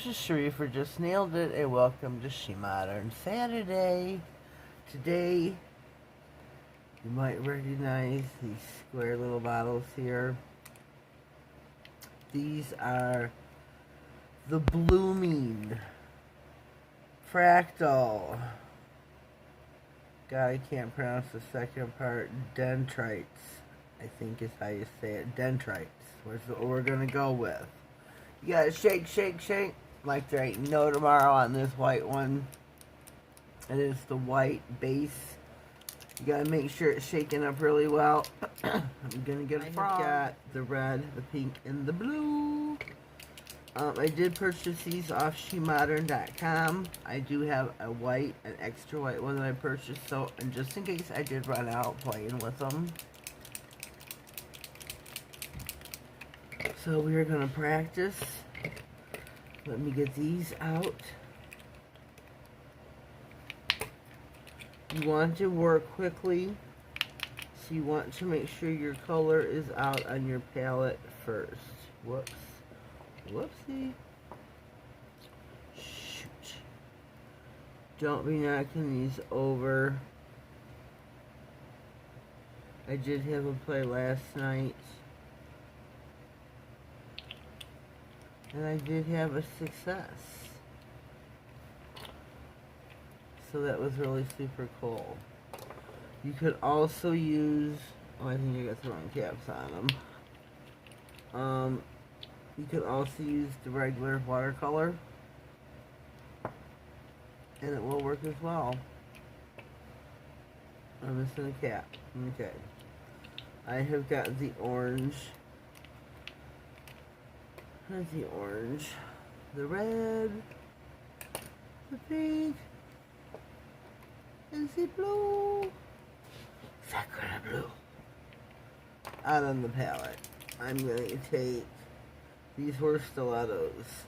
is Sheree for Just Nailed It, and welcome to SheModern Saturday. Today, you might recognize these square little bottles here. These are the blooming Fractal. God, I can't pronounce the second part. Dendrites, I think is how you say it. Dendrites. Where's what we're gonna go with? You gotta shake, shake, shake, like there ain't no tomorrow on this white one. It is the white base. You gotta make sure it's shaken up really well. I'm gonna get it from. Got the red, the pink, and the blue. I did purchase these off SheModern.com. I do have a white, an extra white one that I purchased, so, and just in case I did run out playing with them. So we are going to practice. Let me get these out. You want to work quickly, so you want to make sure your color is out on your palette first. Whoops. Whoopsie. Shoot. Don't be knocking these over. I did have a play last night. And I did have a success. So that was really super cool. You could also use... Oh, I think I got the wrong caps on them. You could also use the regular watercolor. And it will work as well. I'm missing a cap. Okay. I have got the orange. There's the orange, the red, the pink, and the blue. Sakura blue. Out on the palette. I'm going to take, these were stilettos.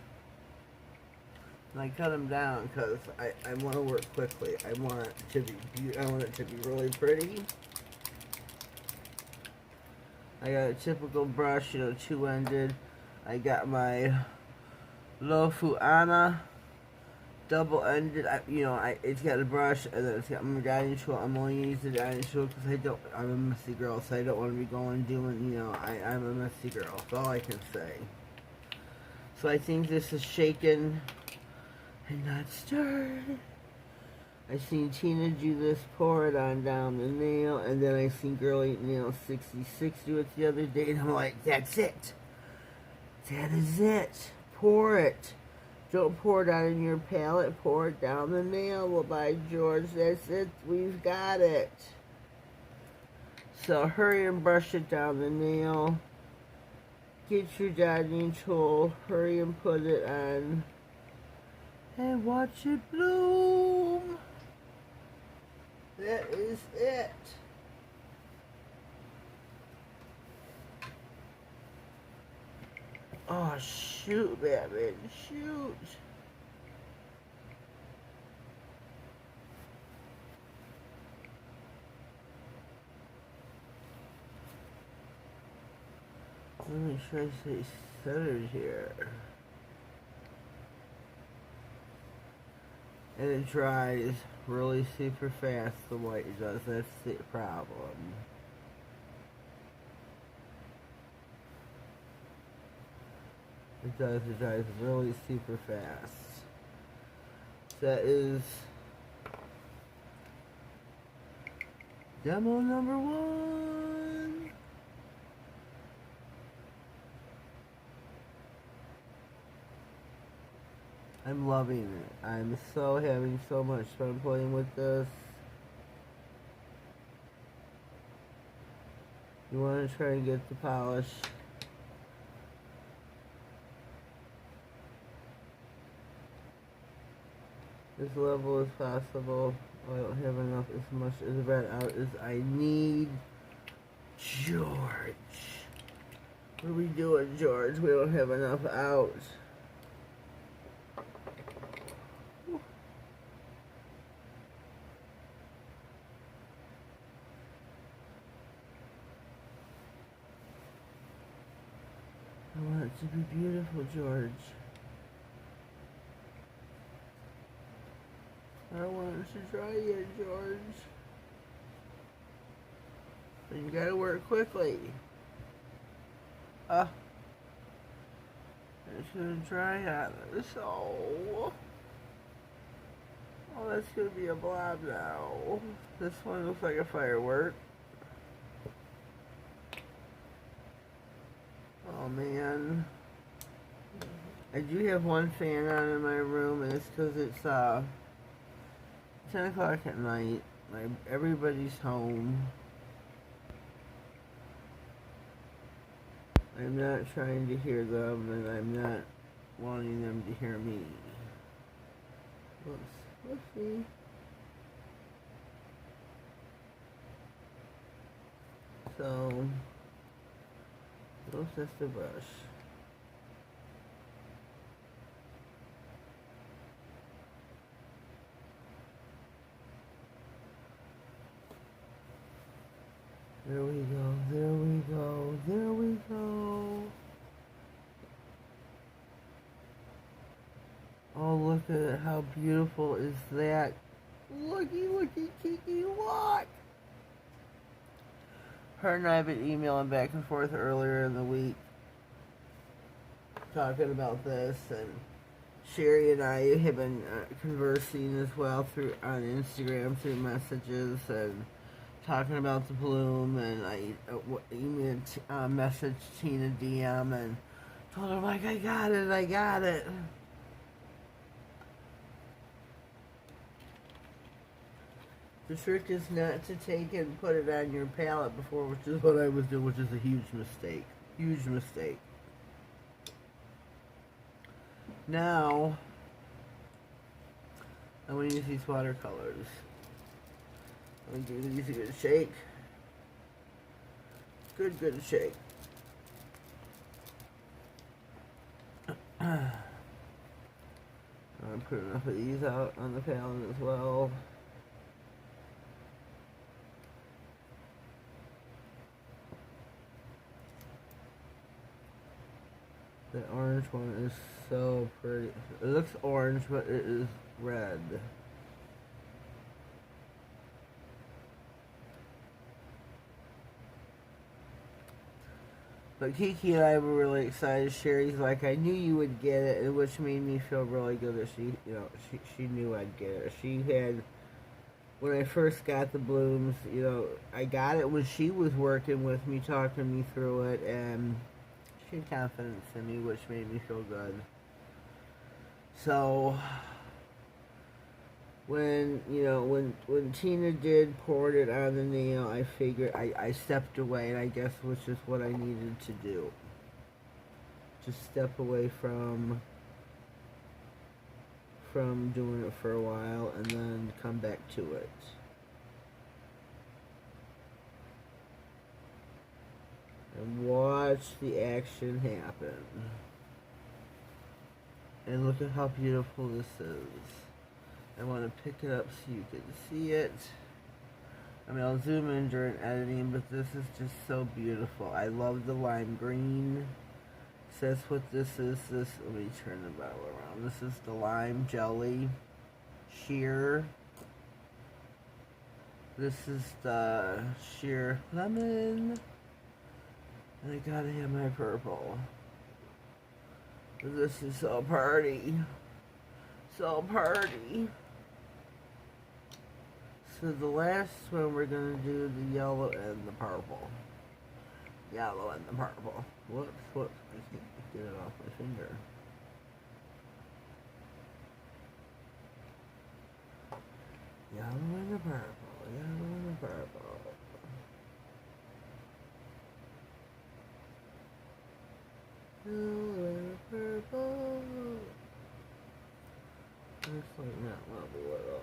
And I cut them down because I want to work quickly. I want it to be really pretty. I got a typical brush, two-ended. I got my LOFUANNA double-ended. It's got a brush and then it's got my guiding tool. I'm only using the guiding tool because I'm a messy girl, so I don't want to be going doing. I'm a messy girl. That's all I can say. So I think this is shaken and not stirred. I seen Tina do this, pour it on down the nail, and then I seen Girly Nail 66 do it the other day, and I'm like, that's it. That is it. Pour it. Don't pour it out in your palette. Pour it down the nail. Well, by George, that's it. We've got it. So hurry and brush it down the nail. Get your dotting tool. Hurry and put it on. And watch it bloom. That is it. Oh, shoot, Batman, shoot. Let me try to stay centered here. And it dries really super fast, the white does. That's the problem. It dries really super fast. That is demo number 1. I'm loving it. I'm having so much fun playing with this. You want to try and get the polish as level as possible. I don't have enough as much as red out as I need. George. What are we doing, George? We don't have enough out. I want it to be beautiful, George. I want to try it, George. But you gotta work quickly. I'm just gonna try on it. So, oh, that's gonna be a blob now. This one looks like a firework. Oh man. I do have one fan on in my room, and it's because it's 10 o'clock at night. Everybody's home. I'm not trying to hear them, and I'm not wanting them to hear me. Let's see. So, that's the brush. There we go, there we go, there we go. Oh, look at it, how beautiful is that? Looky, looky, kiki, look! Her and I have been emailing back and forth earlier in the week, talking about this, and Sherry and I have been conversing as well on Instagram through messages, and talking about the bloom, and I messaged Tina DM and told her, like, I got it. The trick is not to take it and put it on your palette before, which is what I was doing, which is a huge mistake. Huge mistake. Now, I'm going to use these watercolors. I'm going to give these a good shake. Good shake. I'm going to put enough of these out on the palette as well. The orange one is so pretty. It looks orange, but it is red. But Kiki and I were really excited. Sherry's like, I knew you would get it, which made me feel really good that she knew I'd get it. She had, when I first got the blooms, I got it when she was working with me, talking me through it, and she had confidence in me, which made me feel good. So, when Tina did poured it on the nail, I figured I stepped away, and I guess which is what I needed to do. Just step away from doing it for a while, and then come back to it. And watch the action happen. And look at how beautiful this is. I want to pick it up so you can see it. I mean, I'll zoom in during editing, but this is just so beautiful. I love the lime green. So that's what this is. Let me turn the bottle around. This is the lime jelly sheer. This is the sheer lemon. And I gotta have my purple. This is so pretty. So pretty. So the last one we're gonna do the yellow and the purple. Yellow and the purple. Whoops. I can't get it off my finger. Yellow and the purple. Yellow and the purple. Yellow and purple. Looks like not level at all.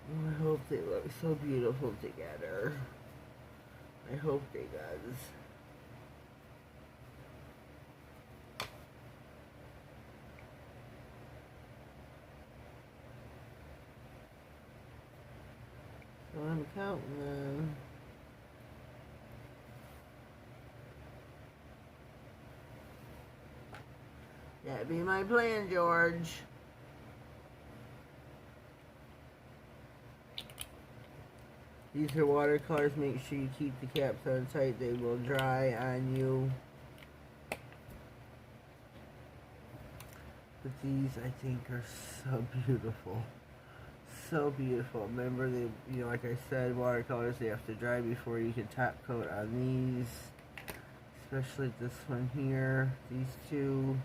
Oh, I hope they look so beautiful together. I hope they does. So I'm counting them. That'd be my plan, George. These are watercolors. Make sure you keep the caps on tight. They will dry on you. But these, I think, are so beautiful. So beautiful. Remember, they, you know, like I said, watercolors, they have to dry before you can top coat on these. Especially this one here. These two.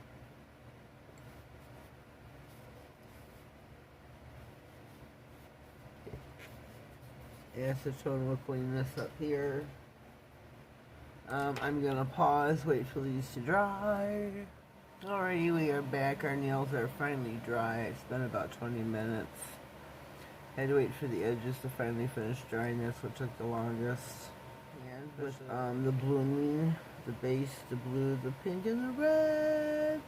Acetone will clean this up here. I'm gonna pause, wait for these to dry. Alrighty, we are back. Our nails are finally dry. It's been about 20 minutes. Had to wait for the edges to finally finish drying. That's what took the longest. And with the blooming, the base, the blue, the pink, and the red.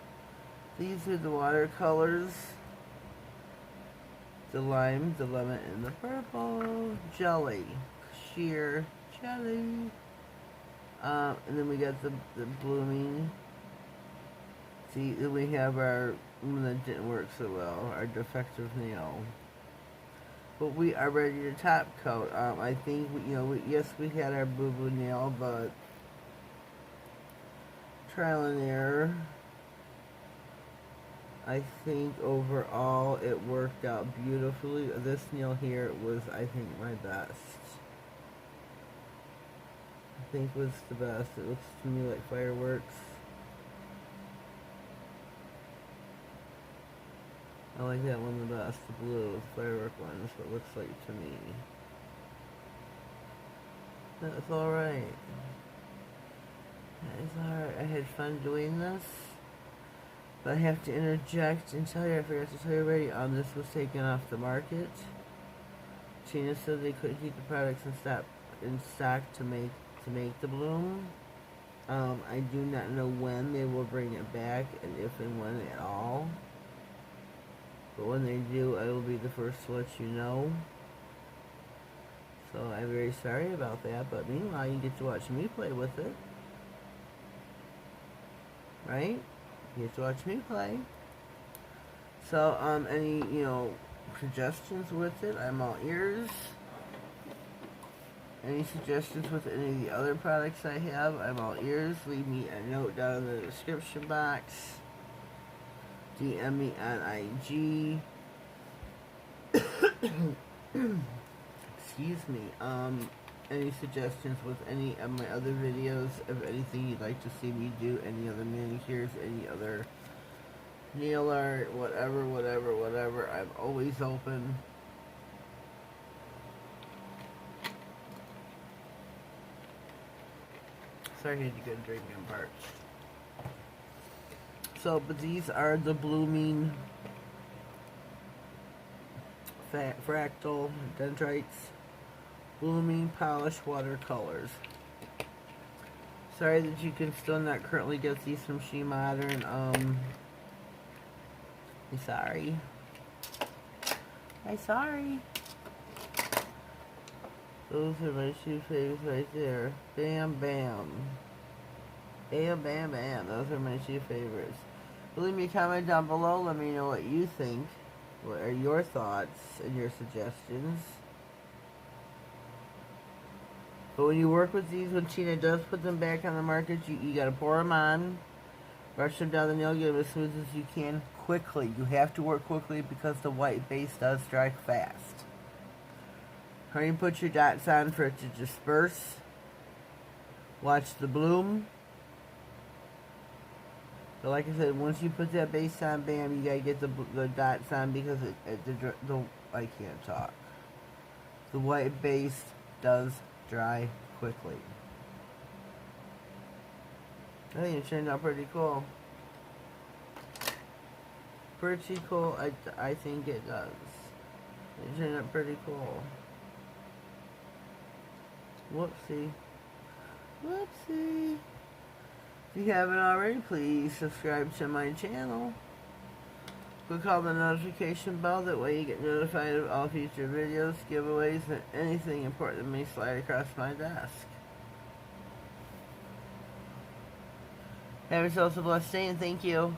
These are the watercolors. The lime, the lemon, and the purple. Jelly. Sheer jelly. And then we got the blooming. See, then we have our one that didn't work so well, our defective nail. But we are ready to top coat. I think, yes, we had our boo-boo nail, but trial and error. I think overall it worked out beautifully. This nail here was, I think, my best. I think was the best. It looks to me like fireworks. I like that one the best, the blue, the firework one. That's what it looks like to me. That's alright. That is alright. I had fun doing this. But I have to interject and tell you, I forgot to tell you already, this was taken off the market. Tina said they couldn't keep the products in stock to make the bloom. I do not know when they will bring it back, and if and when at all. But when they do, I will be the first to let you know. So I'm very sorry about that, but meanwhile you get to watch me play with it. Right? You get to watch me play. So, any, suggestions with it, I'm all ears. Any suggestions with any of the other products I have, I'm all ears. Leave me a note down in the description box. DM me on IG. Excuse me. Any suggestions with any of my other videos, of anything you'd like to see me do, any other manicures, any other nail art, whatever, I'm always open. Sorry, I had to get a drink, I'm parched. So, but these are the blooming Fractal Dendrites blooming polish watercolors. Sorry that you can still not currently get these from SheModern. I'm sorry. I'm sorry. Those are my two favorites right there. Bam, bam. Bam, bam, bam. Those are my two favorites. Leave me a comment down below. Let me know what you think. What are your thoughts and your suggestions? But when you work with these, when Tina does put them back on the market, you gotta pour them on, brush them down the nail, get them as smooth as you can quickly. You have to work quickly because the white base does dry fast. Hurry and put your dots on for it to disperse. Watch the bloom. But like I said, once you put that base on, bam, you gotta get the dots on because I can't talk. The white base does dry quickly. I think it turned out pretty cool. Pretty cool, I think it does. It turned out pretty cool. Whoopsie. Whoopsie. If you haven't already, please subscribe to my channel. Click on the notification bell, that way you get notified of all future videos, giveaways, and anything important that may slide across my desk. Have yourselves a blessed day, and thank you.